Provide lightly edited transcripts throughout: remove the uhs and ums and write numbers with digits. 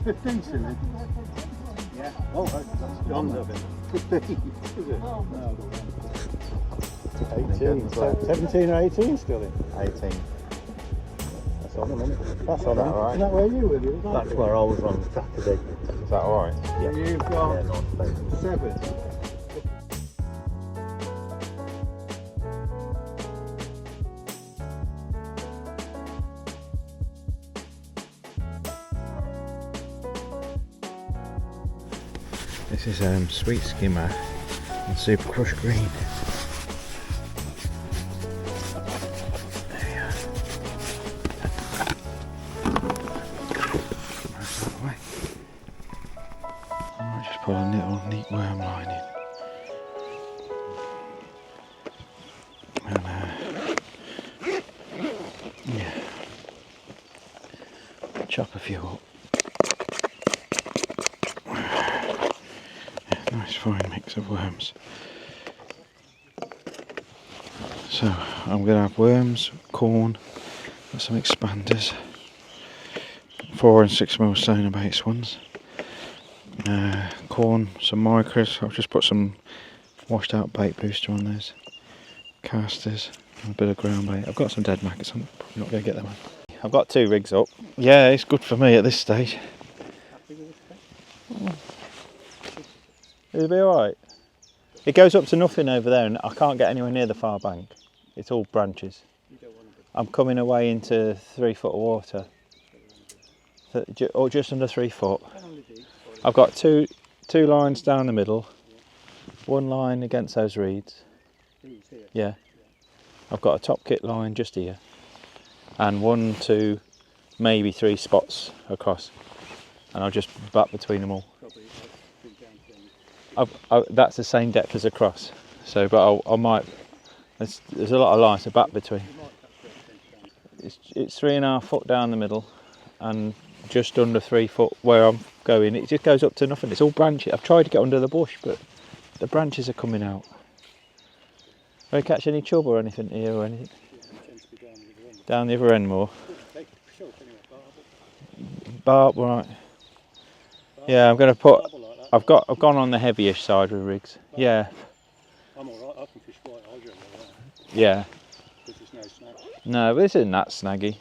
15 silly. Yeah. Oh, that's John's of it. 15, is it? No. 18, 17 or 18 still in? 18. That's on, isn't it? That's on, Right. isn't that where you were? That's where I was on Saturday. Is that alright? Yeah. You've got Yeah, North 7. This is sweet skimmer and super crushed green. There we are. Most that way. I might just put a little neat worm line in. And yeah, chop a few up. Nice fine mix of worms. So I'm going to have worms, corn, got some expanders, 4 and 6 mil sonar base ones, corn, some micros. I've just put some washed out bait booster on those, casters, and a bit of ground bait. I've got some dead maggots. I'm probably not going to get them on. I've got 2 rigs up. Yeah, it's good for me at this stage. It'll be alright. It goes up to nothing over there and I can't get anywhere near the far bank. It's all branches. I'm coming away into 3 foot of water. Or just under 3 foot. I've got two lines down the middle. 1 line against those reeds. Yeah. I've got a top kit line just here. And 1, 2, maybe 3 spots across. And I'll just bat between them all. That's the same depth as across, so but I might. There's a lot of line to bat between. It's 3.5 foot down the middle, and just under 3 foot where I'm going. It just goes up to nothing. It's all branches. I've tried to get under the bush, but the branches are coming out. Do you catch any chub or anything here or anything? Down the other end more. Barb, right? Yeah, I'm going to put. I've gone on the heavyish side with rigs. Yeah. I'm alright, I can fish quite hydro there. Yeah. Because there's no snag. No, but this isn't that snaggy.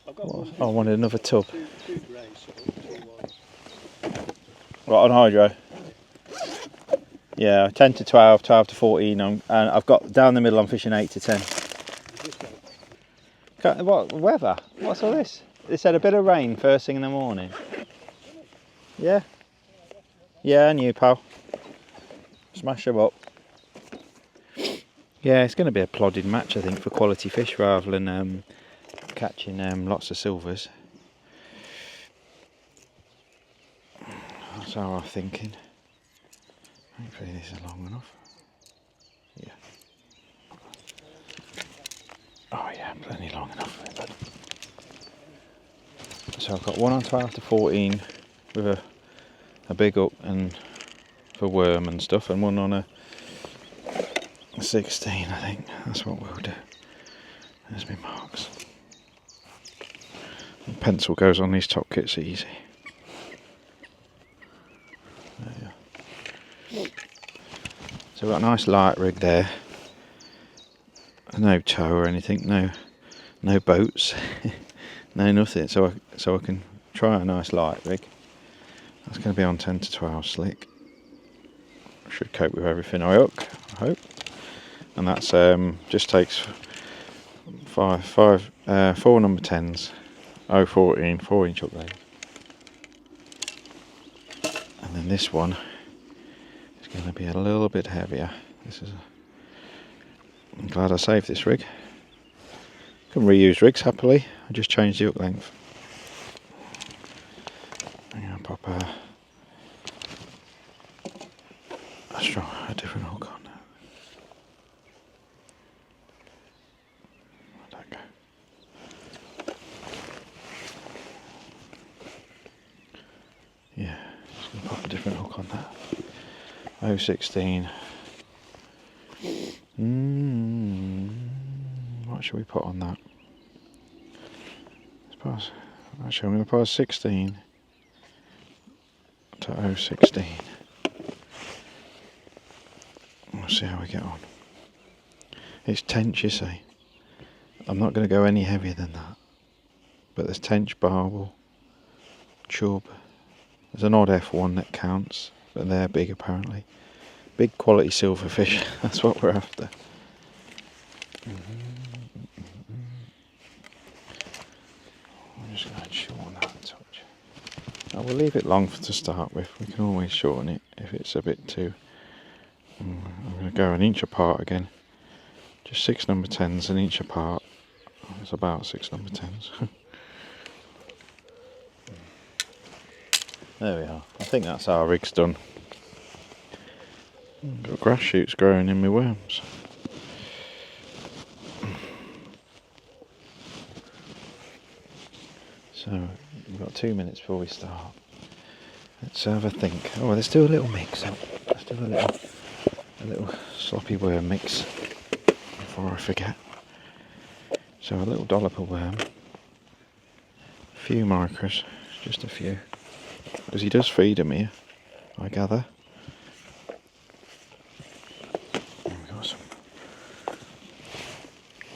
I've got one. I wanted another tub. Two greys, so Right, on hydro. Yeah, 10 to 12, 12 to 14, and I've got down the middle. I'm fishing 8 to 10. What weather? What's all this? They said a bit of rain first thing in the morning. Yeah. Yeah, and you, pal. Smash them up. Yeah, it's going to be a plodded match, I think, for quality fish rather than catching lots of silvers. That's how I'm thinking. Hopefully this is long enough. Yeah. Oh yeah, plenty long enough. So I've got 1 on 12 to 14 with a big hook and for worm and stuff, and 1 on a 16, I think. That's what we'll do. There's my marks. And pencil goes on these top kits easy. There you are. So we've got a nice light rig there. No tow or anything, no boats, no nothing. So I can try a nice light rig. That's going to be on 10 to 12 slick. Should cope with everything I hook, I hope. And that's just takes 4 number 10s, 014, 4-inch hook blade. And then this one is going to be a little bit heavier. I'm glad I saved this rig. Can reuse rigs happily. I just changed the hook length. I'm going to pop a different hook on now. Where'd that go? Yeah, just going to pop a different hook on that. 016. What should we put on that? Actually, I'm going to put a 16. to 016. We'll see how we get on. It's tench, you see. I'm not going to go any heavier than that. But there's tench, barbel, chub. There's an odd F1 that counts, but they're big apparently. Big quality silverfish, that's what we're after. I'm just going to shorten that a touch. Now we'll leave it long to start with. We can always shorten it if it's a bit too... I'm going to go an inch apart again. Just 6 number 10s, an inch apart. It's about 6 number 10s. There we are. I think that's our rig's done. Got grass shoots growing in my worms. So we've got 2 minutes before we start. Let's have a think. Oh, there's still a little mix. Let's do a little sloppy worm mix before I forget. So a little dollop of worm, a few micros, just a few, because he does feed them here, I gather. And we've got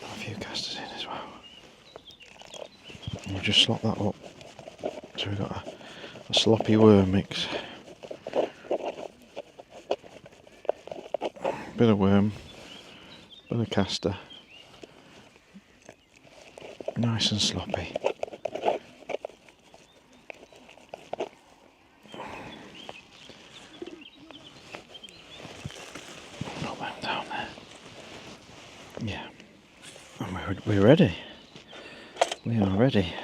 a few casters in as well. And we'll just slop that up. So we've got a sloppy worm mix. Bit of worm, bit of caster. Nice and sloppy. Put them down there. Yeah. And we're ready. We are ready.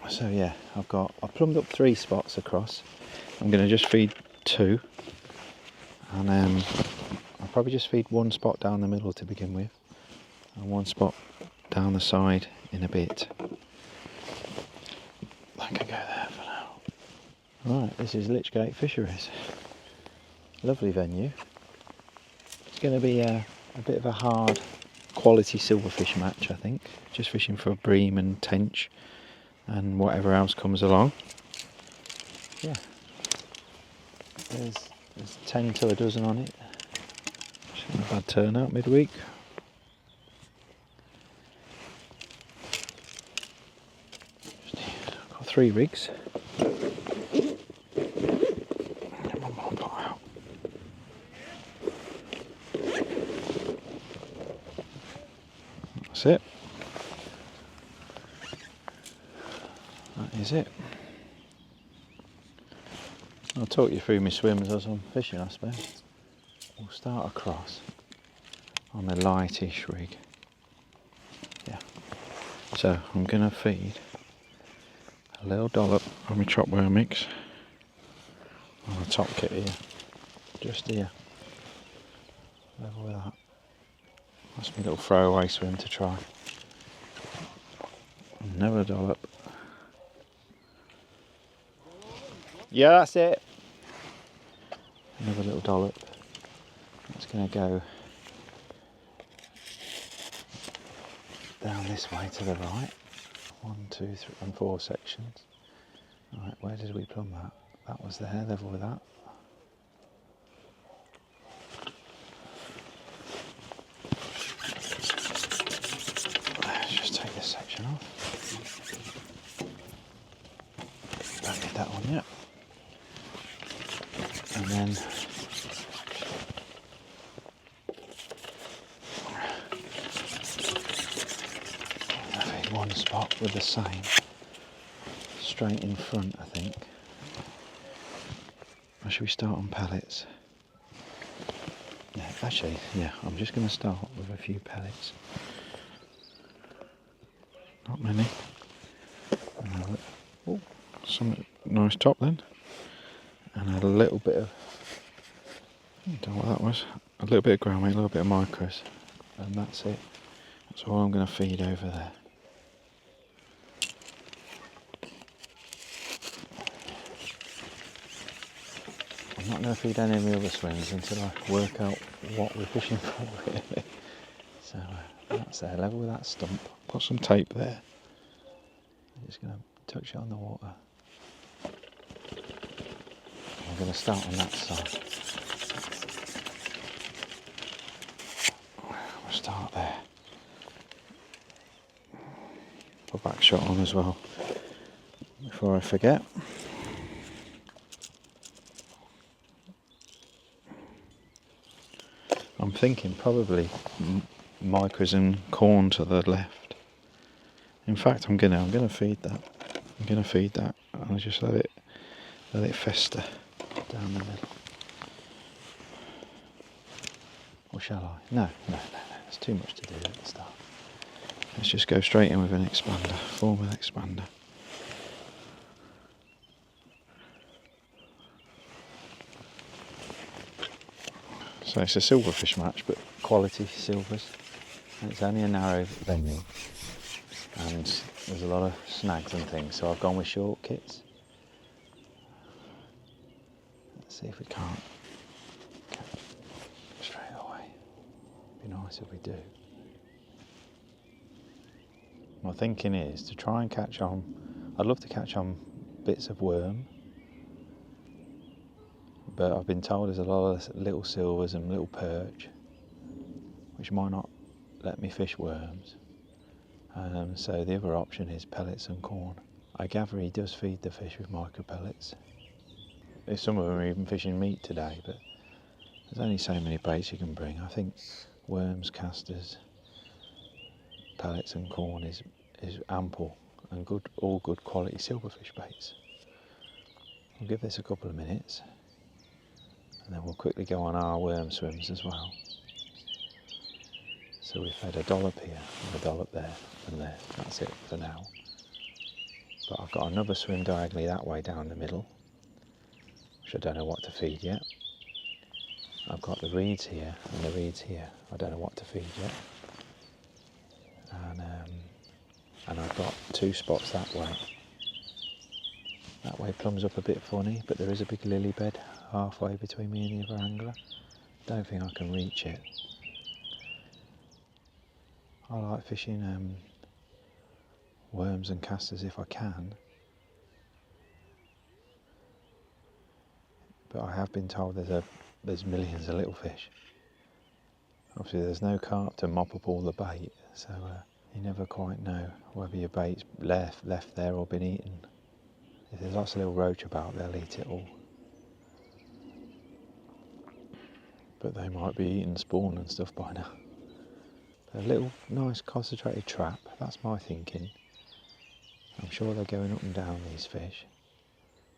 So yeah, I've plumbed up 3 spots across. I'm going to just feed 2. And I'll probably just feed 1 spot down the middle to begin with. And 1 spot down the side in a bit. I can go there for now. Right, this is Lychgate Fisheries. Lovely venue. It's going to be a bit of a hard quality silverfish match, I think. Just fishing for bream and tench and whatever else comes along. Yeah. There's 10 to a dozen on it. It's not a bad turnout midweek. I've got 3 rigs. That's it. That is it. I'll talk you through my swims as I'm fishing, I suppose. We'll start across on the lightish rig. Yeah. So I'm going to feed a little dollop of my chopped worm mix on the top kit here. Just here. Level with that. That's my little throwaway swim to try. Another dollop. Yeah, that's it. Another little dollop. It's going to go down this way to the right. 1, 2, 3 and 4 sections. Right, where did we plumb that? That was there, level with that. Let's just take this section off. Don't need that one yet. And then I think 1 spot with the same straight in front, I think. Or should we start on pellets? Yeah, actually, yeah, I'm just going to start with a few pellets. Not many. Oh, some nice top then. And a little bit of, I don't know what that was, a little bit of ground meat, a little bit of micros, and that's it. That's all I'm going to feed over there. I'm not going to feed any of the other swims until I work out what we're fishing for, really. So that's there, level with that stump. Put some tape there. I'm just going to touch it on the water. I'm going to start on that side. We'll start there. Put back shot on as well before I forget. I'm thinking probably micros and corn to the left. In fact, I'm gonna feed that. I'm gonna feed that. I'll just let it fester down the middle. Or shall I? No. There's too much to do at the start. Let's just go straight in with an expander, formal expander. So it's a silverfish match, but quality silvers. And it's only a narrow venue, and there's a lot of snags and things, so I've gone with short kits. Let's see if we can't catch straight away. Be nice if we do. My thinking is to try and catch on. I'd love to catch on bits of worm, but I've been told there's a lot of little silvers and little perch, which might not let me fish worms. So the other option is pellets and corn. I gather he does feed the fish with micro pellets. Some of them are even fishing meat today, but there's only so many baits you can bring. I think worms, casters, pellets and corn is ample and good, all good quality silverfish baits. We'll give this a couple of minutes and then we'll quickly go on our worm swims as well. So we've had a dollop here and a dollop there and there. That's it for now. But I've got another swim diagonally that way down the middle, which I don't know what to feed yet. I've got the reeds here and the reeds here. I don't know what to feed yet. And I've got two spots that way. That way plums up a bit funny, but there is a big lily bed halfway between me and the other angler. Don't think I can reach it. I like fishing worms and casters if I can, but I have been told there's millions of little fish. Obviously there's no carp to mop up all the bait, so you never quite know whether your bait's left there or been eaten. If there's lots of little roach about, they'll eat it all. But they might be eating spawn and stuff by now. A little nice concentrated trap, that's my thinking. I'm sure they're going up and down, these fish,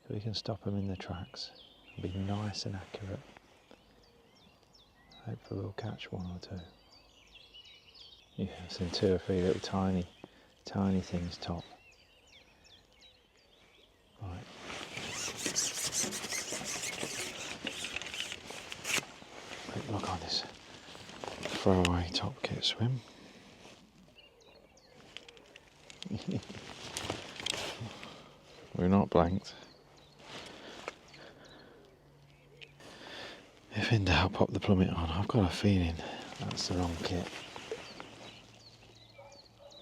so we can stop them in the tracks and be nice and accurate. Hopefully we'll catch one or two. Yeah, I've seen 2 or 3 little tiny things top. Right. Quick look on this throwaway top kit swim. We're not blanked. If in doubt, pop the plummet on. I've got a feeling that's the wrong kit.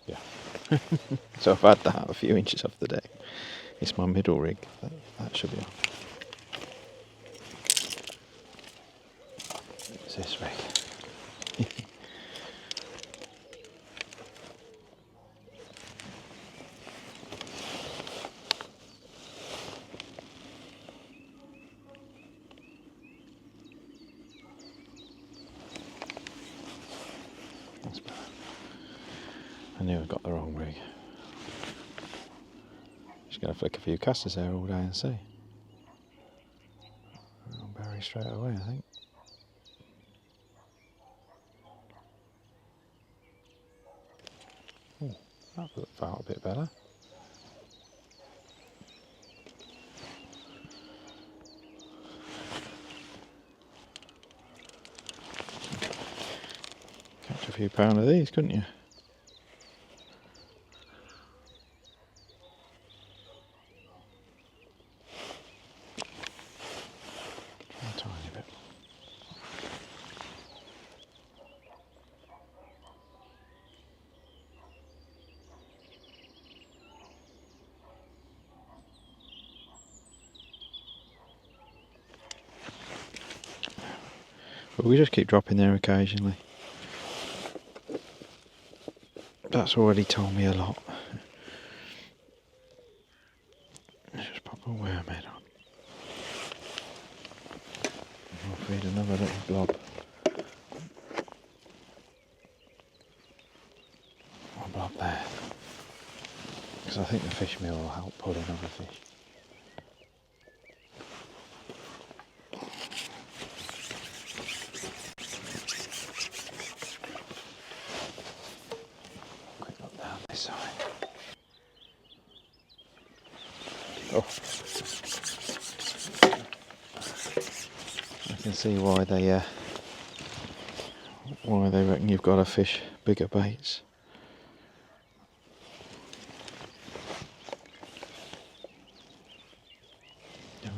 Yeah. So I've had that a few inches off the deck. It's my middle rig. That should be on. It's this rig. That's better. I knew I got the wrong rig. Just going to flick a few casters there all day and see. I'll bury straight away, I think. Oh, that felt a bit better. Catch a few pound of these, couldn't you? A tiny bit. But we just keep dropping there occasionally. That's already told me a lot. Let's just pop a worm head on. I'll feed another little blob. One blob there. Because I think the fish meal will help pull in other fish. Quick look down this side. Oh. I can see why they reckon you've got to fish bigger baits.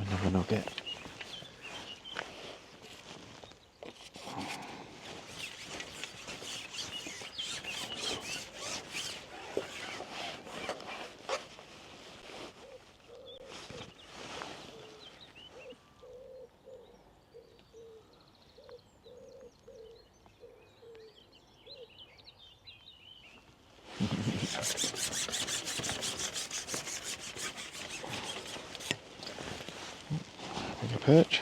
Another nugget. Bigger perch.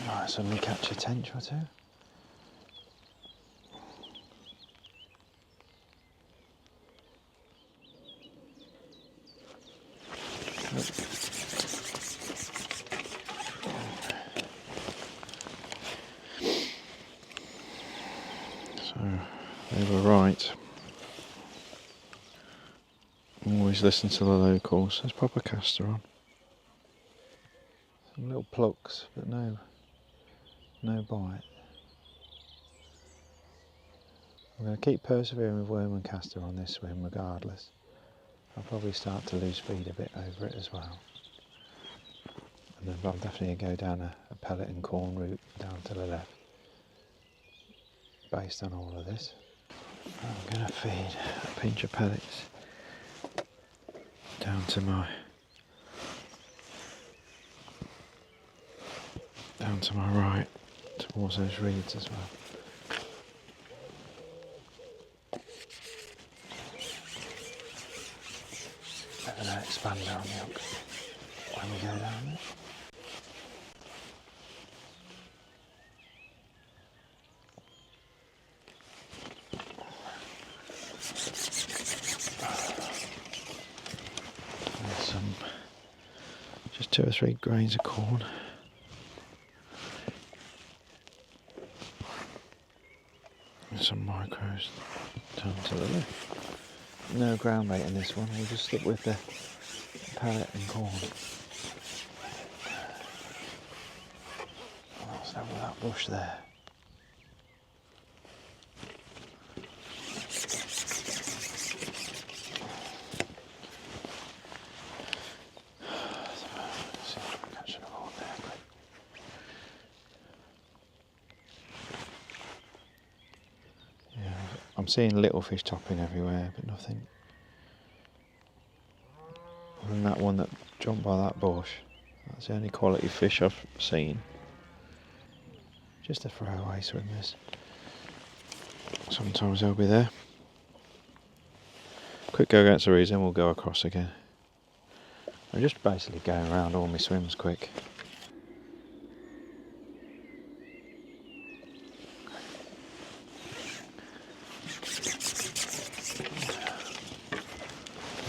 Might suddenly catch a tench or two. So they were right. Always listen to the locals. There's proper caster on. Some little plucks, but no bite. I'm going to keep persevering with worm and caster on this swim regardless. I'll probably start to lose feed a bit over it as well. And then I'll definitely go down a pellet and corn route down to the left. Based on all of this. I'm going to feed a pinch of pellets down to my right towards those reeds as well. Bit of an expander on the hook when we go down there. There's some, just 2 or 3 grains of corn. And some micros down to the left. No ground bait in this one, we'll just stick with the pellet and corn. Let's have that bush there. I'm seeing little fish topping everywhere, but nothing. Other than that one that jumped by that bush, that's the only quality fish I've seen. Just the throwaway swimmers. Sometimes they'll be there. Quick go against the reeds, then we'll go across again. I'm just basically going around all my swims quick.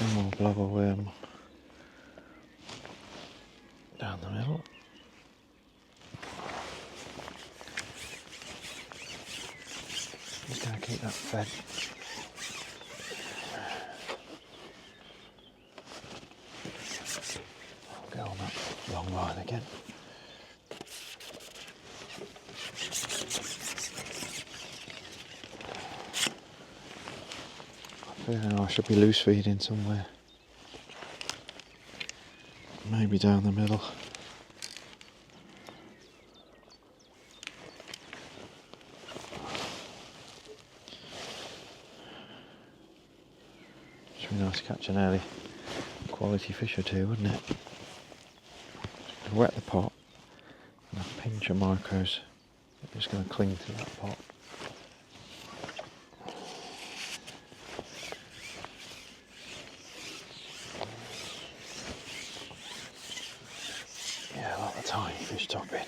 One more blubber worm down the middle. Just going to keep that fed. I'll go on that long line again. I'm feeling I should be loose feeding somewhere. Maybe down the middle. Be nice to catch an early quality fish or two, wouldn't it? Wet the pot and a pinch of micros. I'm just going to cling to that pot. Yeah, a lot of tiny fish topping.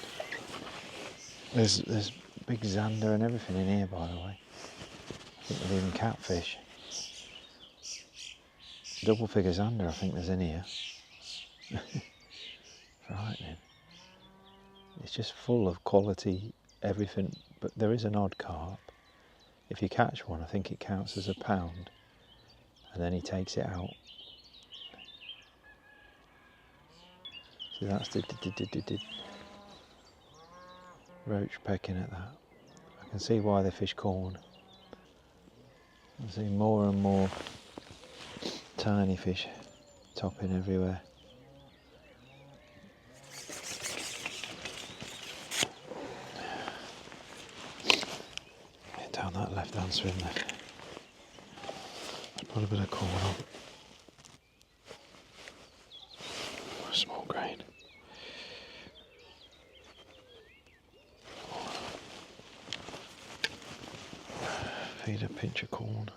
There's big zander and everything in here, by the way. I think there's even catfish. Double figure zander, I think there's in here. Frightening. It's just full of quality everything, but there is an odd carp. If you catch one, I think it counts as £1, and then he takes it out. See, that's the roach pecking at that. I can see why they fish corn. I see more and more tiny fish topping everywhere. Get down that left hand swim there. Put a bit of corn on. A small grain. Feed a pinch of corn.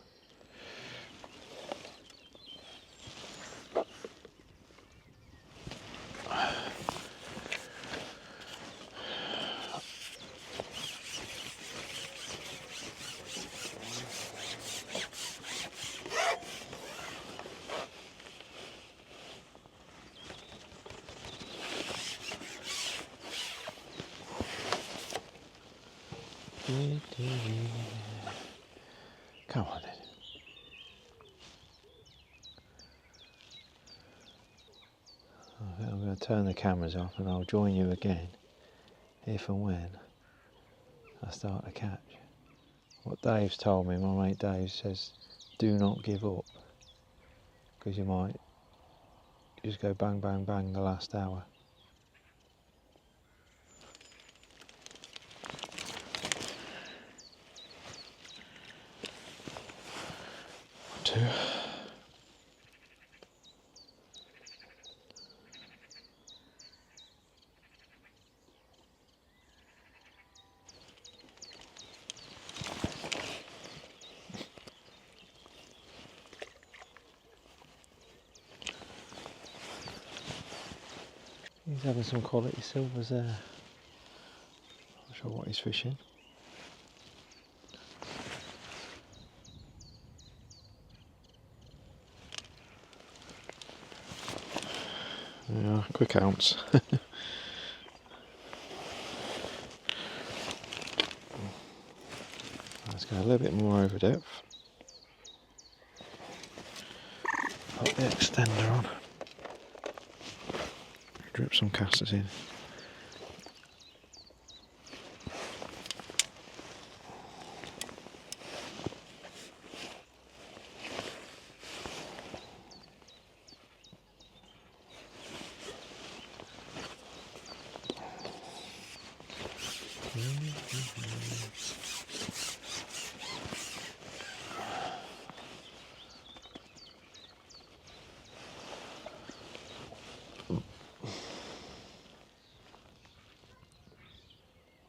Come on then. I'm going to turn the cameras off and I'll join you again if and when I start to catch. What Dave's told me, my mate Dave says, do not give up, because you might just go bang bang bang the last hour. Two. He's having some quality silvers there. Not sure what he's fishing. Yeah, quick ounce. Let's go a little bit more over depth. Put the extender on. Drip some casters in.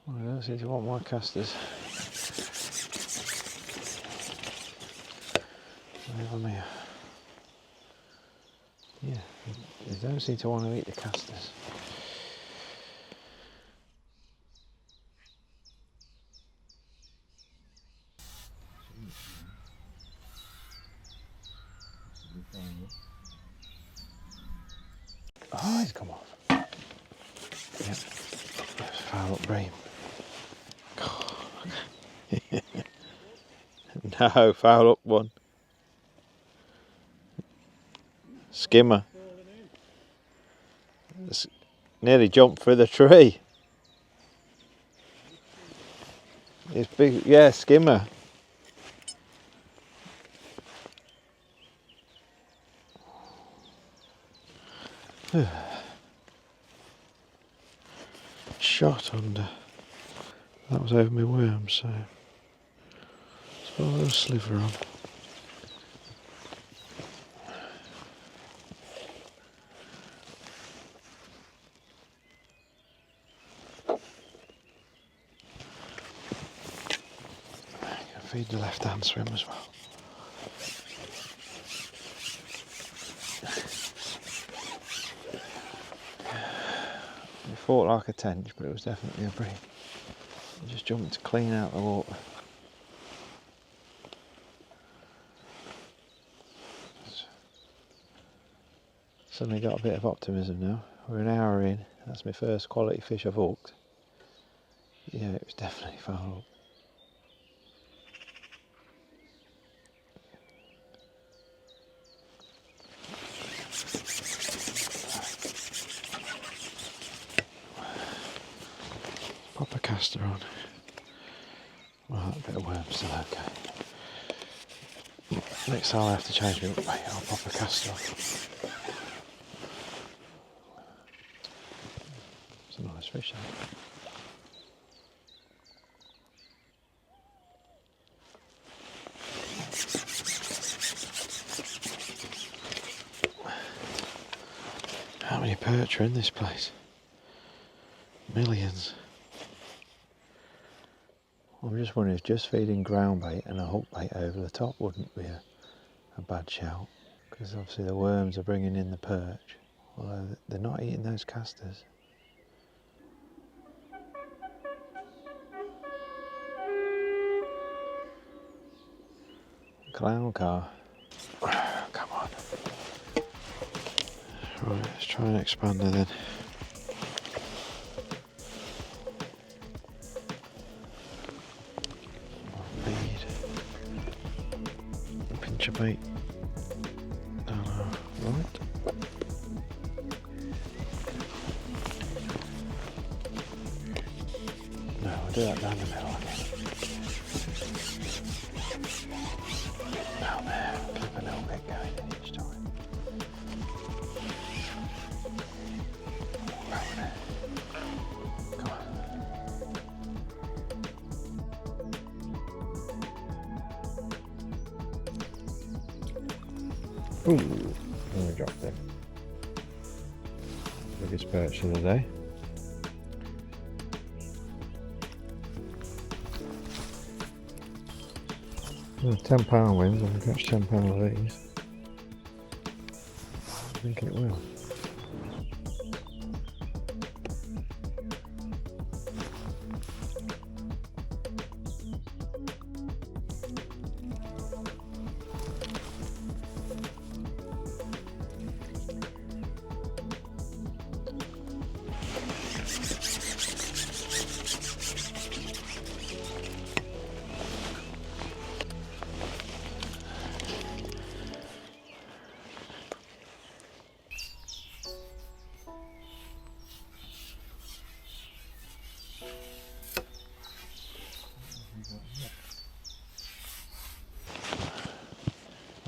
I don't seem to want my casters. Over here. Yeah, they don't seem to want to eat the casters. Oh, he's come off. Yep. Let's foul up bream. No, foul up one. Skimmer. Nearly jumped through the tree. It's big, yeah, skimmer. Shot under. That was over my worm, so let's put a little sliver on. did the left hand swim as well. It fought like a tench, but it was definitely a bream. It just jumped clean out the water. Suddenly got a bit of optimism now. We're an hour in. That's my first quality fish I've hooked. Yeah, it was definitely foul up. Pop a caster on. Well, that bit of worm's still okay. Next time I have to change my hook bait, I'll pop a caster on. It's a nice fish, that. How many perch are in this place? Millions. I'm just wondering if just feeding ground bait and a hook bait over the top wouldn't be a bad shout. Because obviously the worms are bringing in the perch, although they're not eating those casters. Clown car. Come on. Right, let's try an expander then. Feed. Pinch a bait. Right. No, I'll do that down the middle again. Down there, keep a little bit going each time. Right there. Come on. Ooh, and we dropped it. Biggest perch of the day. £10 wins, I can catch £10 of these. I think it will.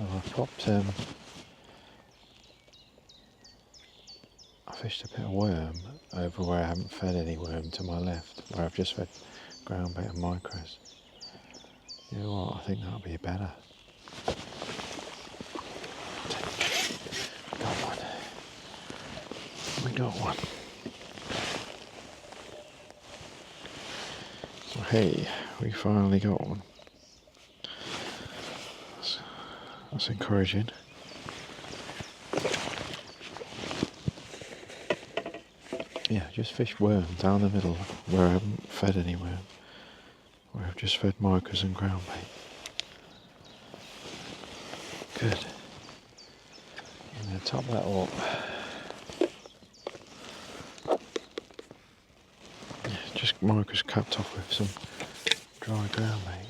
I popped, I fished a bit of worm over where I haven't fed any worm to my left, where I've just fed ground bait and micros. You know what, I think that'll be better. Got one. We got one. So hey, we finally got one. That's encouraging. Yeah, just fish worm down the middle where I haven't fed any worm. Where I've just fed micros and ground bait. Good. I'm going to top that up. Yeah, just micros capped off with some dry ground bait.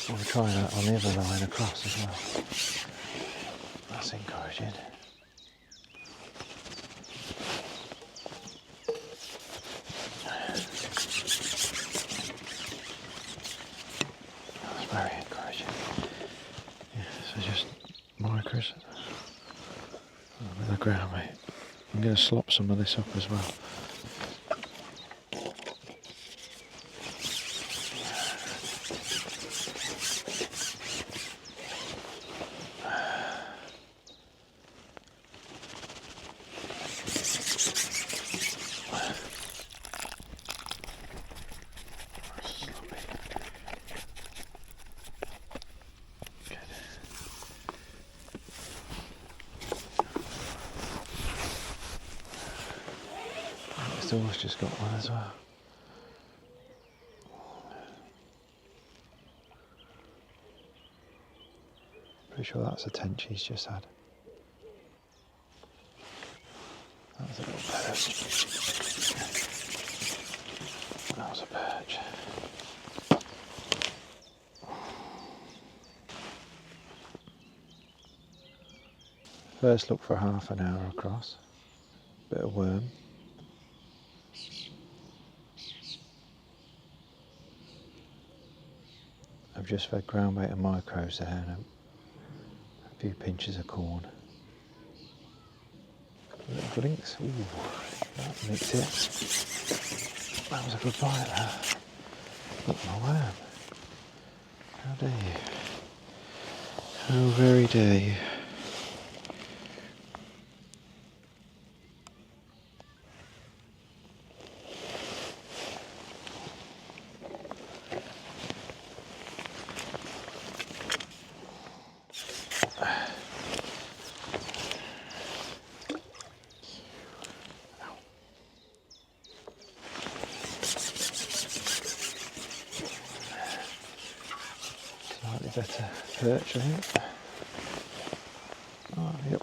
We'll try that on the other line across as well. That's encouraging. That's very encouraging. Yeah, so just micros with the ground bait. I'm going to slop some of this up as well. next door's just got one as well. Pretty sure that's a tench he's just had. That's a little perch. That was a perch. First look for half an hour across. Bit of worm. I've just fed ground bait and micros there and a few pinches of corn. Little blinks. Ooh, that nicked it. That was a good bite there. Look, my worm. How dare you? How very dare you? Slightly better perch, I think. Oh, yep.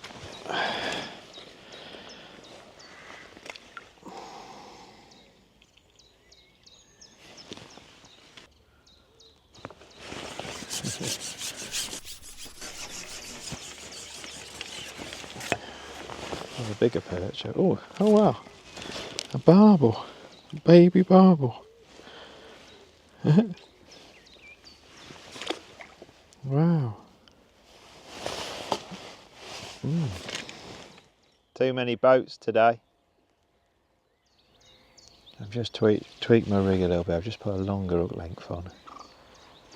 Oh, a bigger perch. Oh wow. A barbel. A baby barbel. Wow. Too many boats today. I've just tweaked my rig a little bit. I've just put a longer hook length on.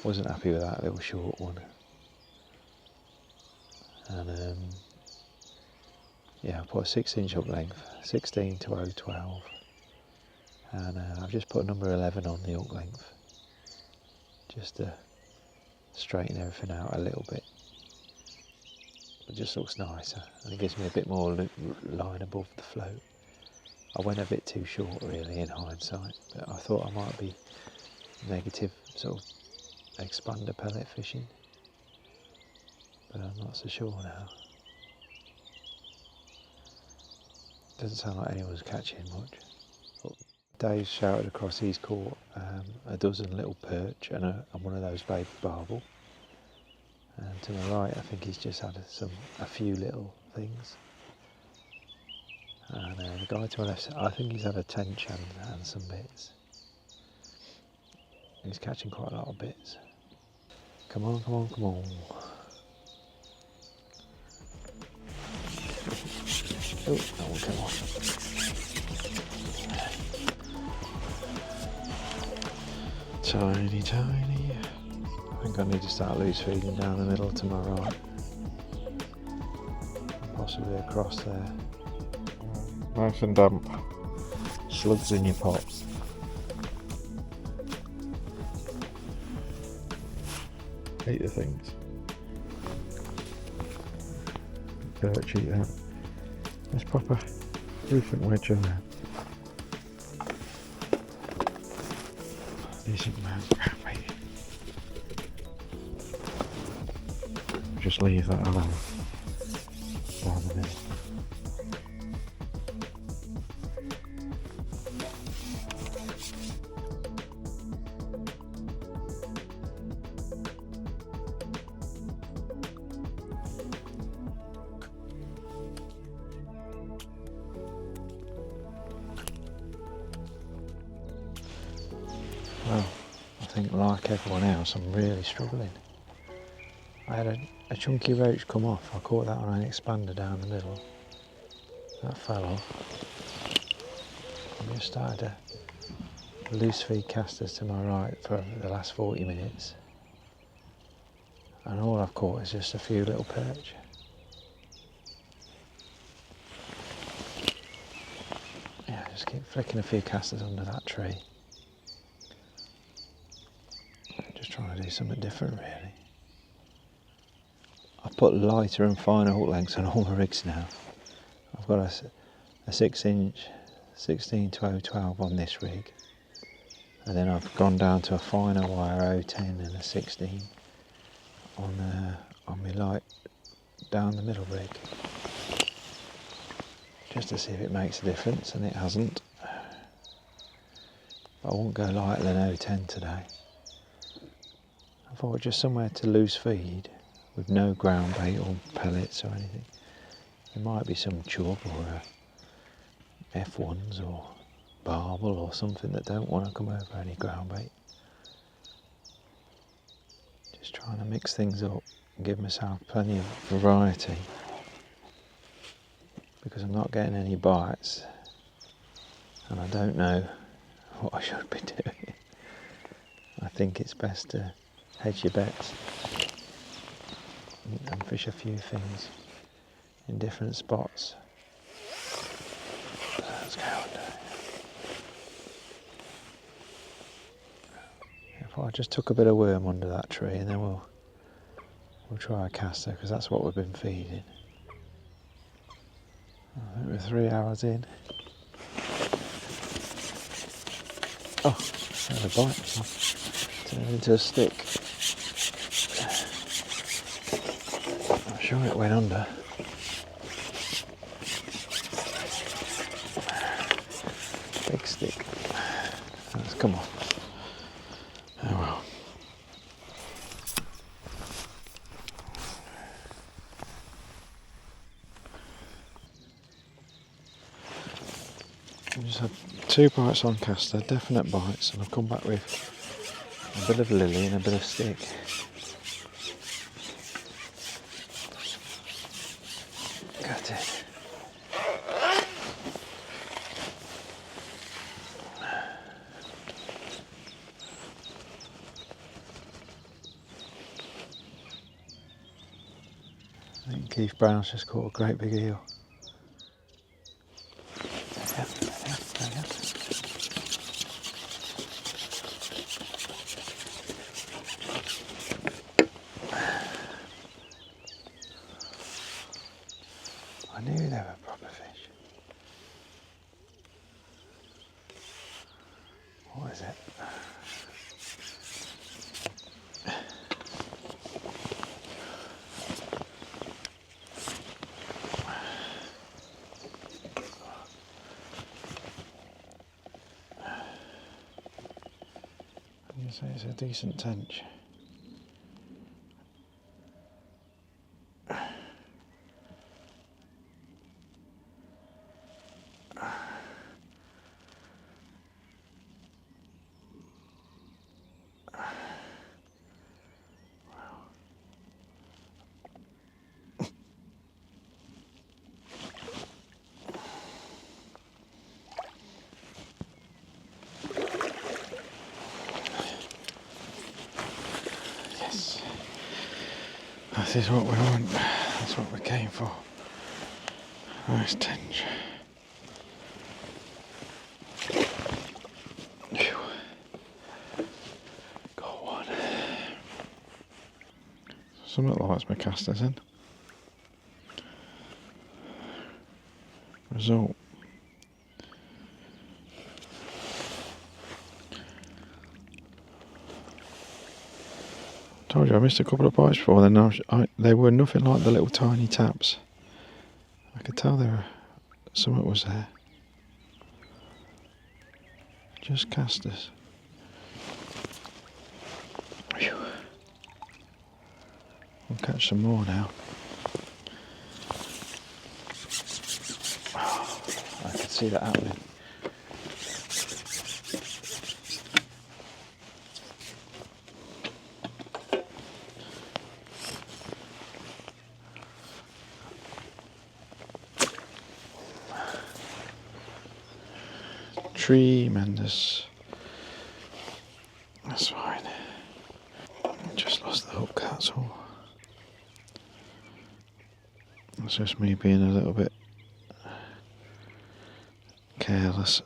Wasn't happy with that little short one. And yeah, I put a 6-inch hook length, 16 to 012. And I've just put number 11 on the hook length. Just to straighten everything out a little bit. It just looks nicer and it gives me a bit more line above the float. I went a bit too short really in hindsight, but I thought I might be negative sort of expander pellet fishing, but I'm not so sure now. Doesn't sound like anyone's catching much. Dave's shouted across he's caught a dozen little perch and one of those baby barbel. And to my right, I think he's just had a few little things. And the guy to my left, I think he's had a tench and some bits. He's catching quite a lot of bits. Come on, come on, come on. Oh, that one came off. Tiny, tiny. I think I need to start loose feeding down the middle to my right. Possibly across there. Nice and damp. Slugs in your pot. Eat the things. Perch eat that. There's proper roofing wedge on there. Decent amount. Just leave that alone. Down the middle. Well, I think like everyone else, I'm really struggling. I had a chunky roach come off. I caught that on an expander down the middle. That fell off. I just started a loose feed casters to my right for the last 40 minutes. And all I've caught is just a few little perch. Yeah, just keep flicking a few casters under that tree. Just trying to do something different really. I've put lighter and finer hook lengths on all my rigs now. I've got a 6-inch 16 to 012 on this rig, and then I've gone down to a finer wire 010 and a 16 on my light down the middle rig, just to see if it makes a difference, and it hasn't. But I won't go lighter than 010 today. I thought just somewhere to loose feed with no ground bait or pellets or anything. There might be some chub or F1s or barbel or something that don't want to come over any ground bait. Just trying to mix things up and give myself plenty of variety, because I'm not getting any bites and I don't know what I should be doing. I think it's best to hedge your bets and fish a few things in different spots. So let's go under. If I just took a bit of worm under that tree, and then we'll try a caster, because that's what we've been feeding. I think we're 3 hours in. Oh, I had a bite. Turned into a stick. I'm sure it went under. Big stick. Let's come on. Oh well. I just had 2 bites on caster, definite bites, and I've come back with a bit of lily and a bit of stick. Got it. I think Keith Brown's just caught a great big eel. I knew they were proper fish. What is it? I'm going to say it's a decent tench. This is what we want. That's what we came for. Nice tench. Phew. Got one. Something likes my casters in. Result. Told you I missed a couple of bites before, then they were nothing like the little tiny taps. I could tell something was there. Just casters. Whew. We'll catch some more now. Oh, I could see that happening. Tremendous. That's fine. Just lost the hook, that's all. That's just me being a little bit careless.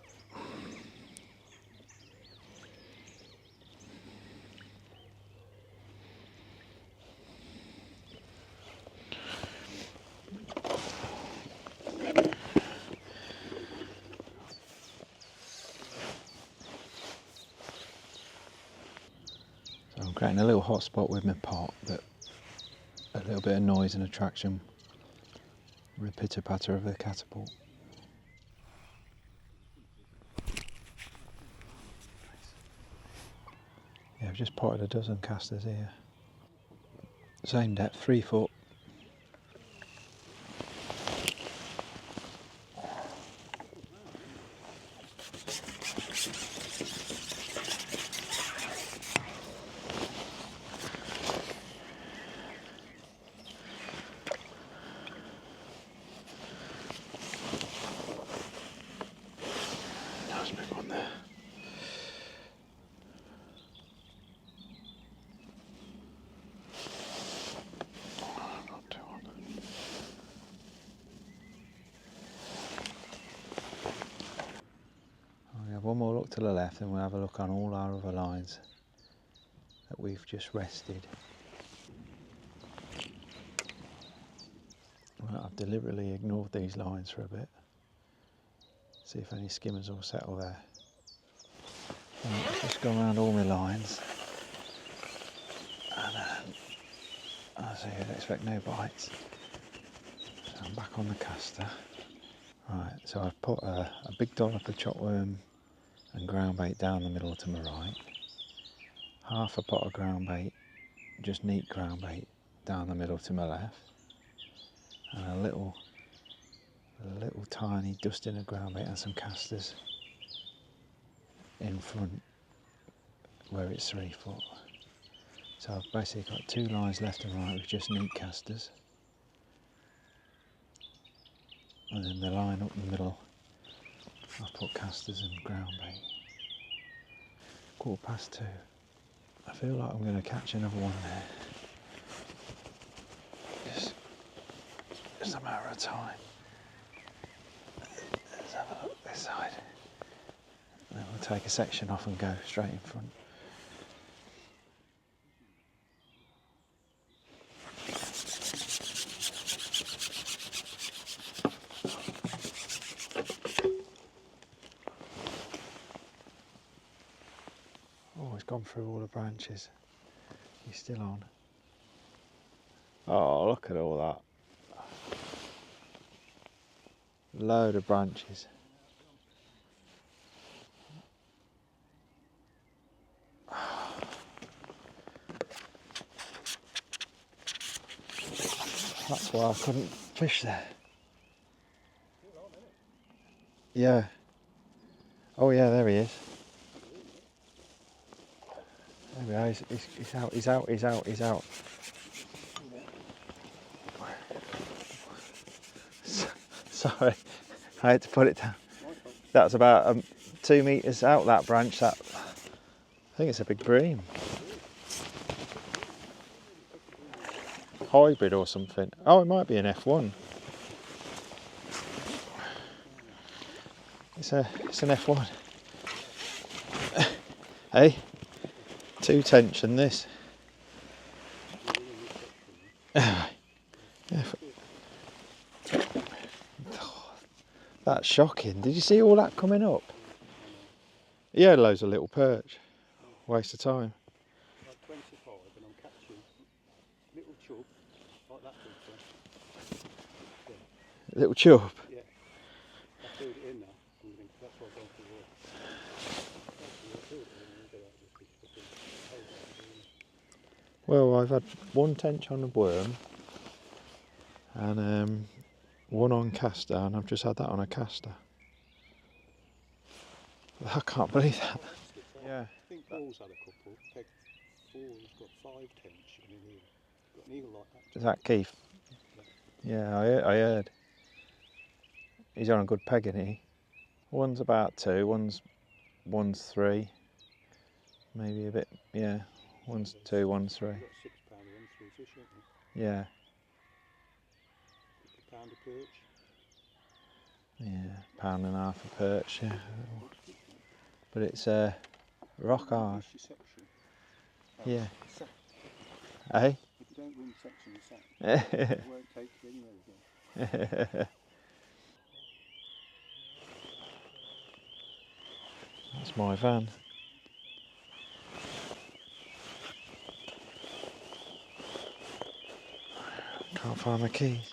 I'm creating a little hot spot with my pot, but a little bit of noise and attraction with the pitter-patter of the catapult. Yeah, I've just potted a dozen casters here. Same depth, 3 foot. Nice big one there. Not too on. We have one more look to the left and we'll have a look on all our other lines that we've just rested. Well, I've deliberately ignored these lines for a bit. See if any skimmers will settle there. Right, I've just gone around all my lines and as you'd expect, no bites. So I'm back on the caster. Right, so I've put a big dollop of chopworm and ground bait down the middle to my right. Half a pot of ground bait, just neat ground bait, down the middle to my left. And a little tiny dusting of ground bait and some casters in front where it's 3 foot. So I've basically got 2 lines left and right with just neat casters. And then the line up the middle, I've put casters and ground bait. 2:15. I feel like I'm going to catch another one there. Just a matter of time. Let's have a look this side. And then we'll take a section off and go straight in front. Oh, he's gone through all the branches. He's still on. Oh, look at all that. Load of branches. That's why I couldn't fish there. Yeah. Oh yeah, there he is. There we are, he's out, he's out, he's out, he's out. Sorry, I had to put it down. That's about 2 metres out that branch. That, I think it's a big bream. Hybrid or something. Oh, it might be an F1. It's an F1. Hey, 2 tench and this. That's shocking. Did you see all that coming up? He had loads of little perch. Waste of time. Like 25 and I'm catching little chub like that big one. Little chub. Yeah. I filled it in now. That's what I've gone for. Well, I've had 1 tench on a worm and 1 on caster, and I've just had that on a caster. I can't believe that. Yeah. I think Paul's had a couple. Paul's got 5 tench in here. Got an eagle like that. Is that Keith? Yeah, I heard. He's on a good peg, isn't he? One's about 2, one's 3. Maybe a bit, yeah. One's 2, one's 3. You've got 6 pounder and 3 fish, haven't you? Yeah. £1 pound of perch. Yeah, £1.5 a perch, yeah. But it's rock hard. Yeah. Hey? If you don't win section, it's sack. It won't take you anywhere again. That's my van. Can't find my keys.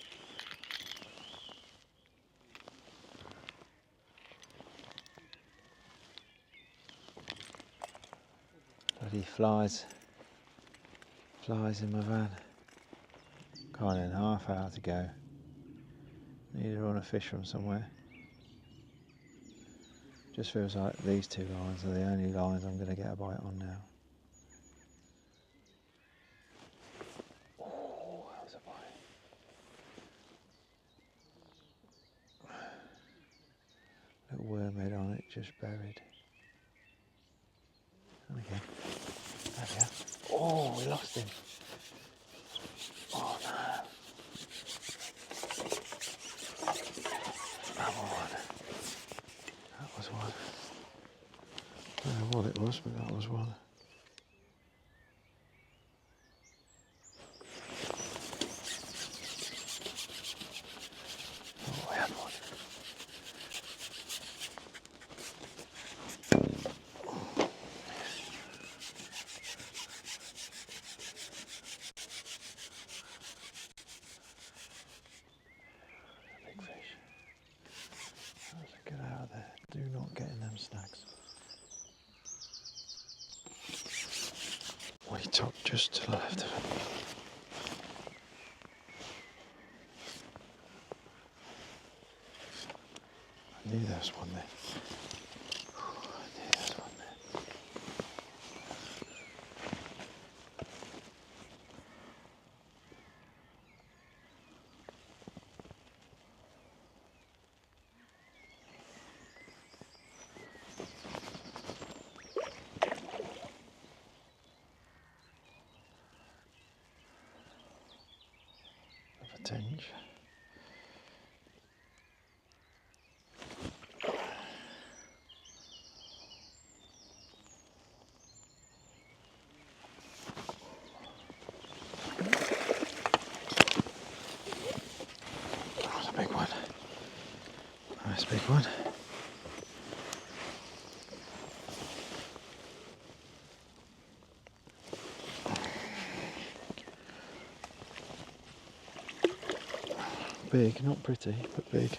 Bloody flies in my van. Can't in half hour to go. Need to run a fish from somewhere. Just feels like these two lines are the only lines I'm going to get a bite on now. Oh, that was a bite. Little wormhead on it, just buried. And again. There we are. Oh, we lost him. Oh no. That one. That was one. I don't know what it was, but that was one. Oh, we had one. Big fish. Get out of there. Do not get in them snags. Way top just to the left of it. I knew there was one there. I knew there was one there. Tench. That was a big one. Nice big one. Big, not pretty, but big.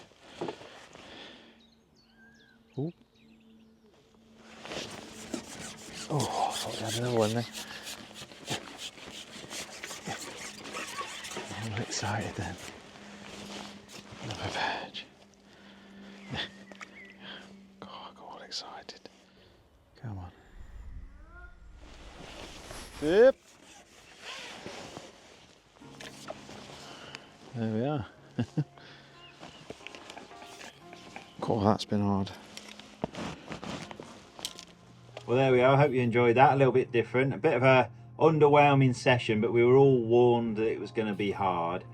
Ooh. Oh, I thought we had another one there. I'm excited then. Another veg. God, I got all excited. Come on. Yep. There we are. God, that's been hard. Well, there we are. I hope you enjoyed that. A little bit different, a bit of a underwhelming session, but we were all warned that it was going to be hard.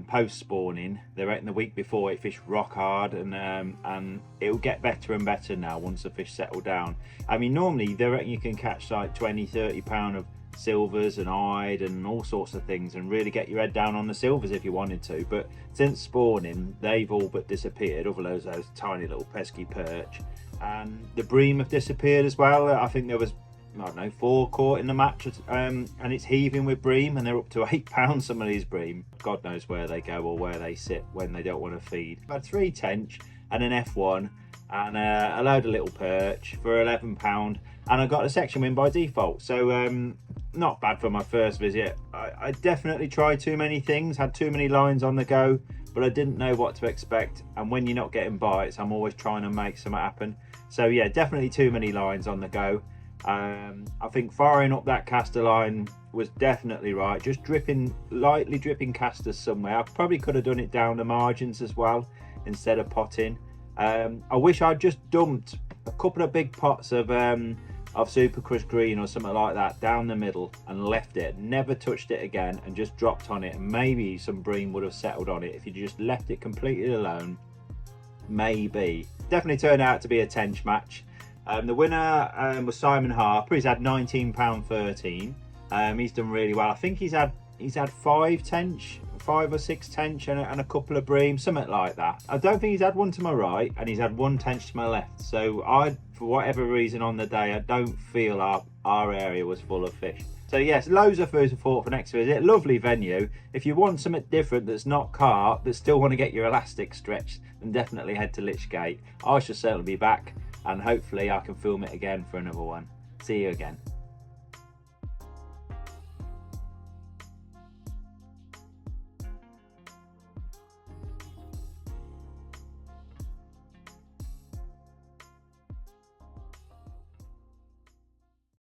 Post spawning, they reckon the week before it fished rock hard, and it'll get better and better now once the fish settle down. I mean, normally they reckon you can catch like 20-30 pound of silvers and eyed and all sorts of things and really get your head down on the silvers if you wanted to, but since spawning they've all but disappeared, other those tiny little pesky perch, and the bream have disappeared as well. I think there was, I don't know, 4 caught in the match, and it's heaving with bream, and they're up to 8 pounds, some of these bream. God knows where they go or where they sit when they don't want to feed. I've had 3 tench and an F1 and a load of little perch for £11, and I got a section win by default, so not bad for my first visit. I definitely tried too many things, had too many lines on the go, but I didn't know what to expect, and when you're not getting bites, I'm always trying to make something happen. So yeah, definitely too many lines on the go. I think firing up that caster line was definitely right, just lightly dripping casters somewhere. I probably could have done it down the margins as well instead of potting. I wish I'd just dumped a couple of big pots of Super Crush Green or something like that down the middle and left it, never touched it again, and just dropped on it, and maybe some bream would have settled on it if you just left it completely alone. Maybe. Definitely turned out to be a tench match. The winner was Simon Harper. He's had £19.13. He's done really well. I think he's had 5 or 6 tench and a couple of bream, something like that. I don't think he's had one to my right, and he's had 1 tench to my left. So for whatever reason on the day, I don't feel our area was full of fish. So yes, loads of food for thought for next visit. Lovely venue. If you want something different that's not carp, but still want to get your elastic stretched, then definitely head to Lychgate. I shall certainly be back, and hopefully I can film it again for another one. See you again.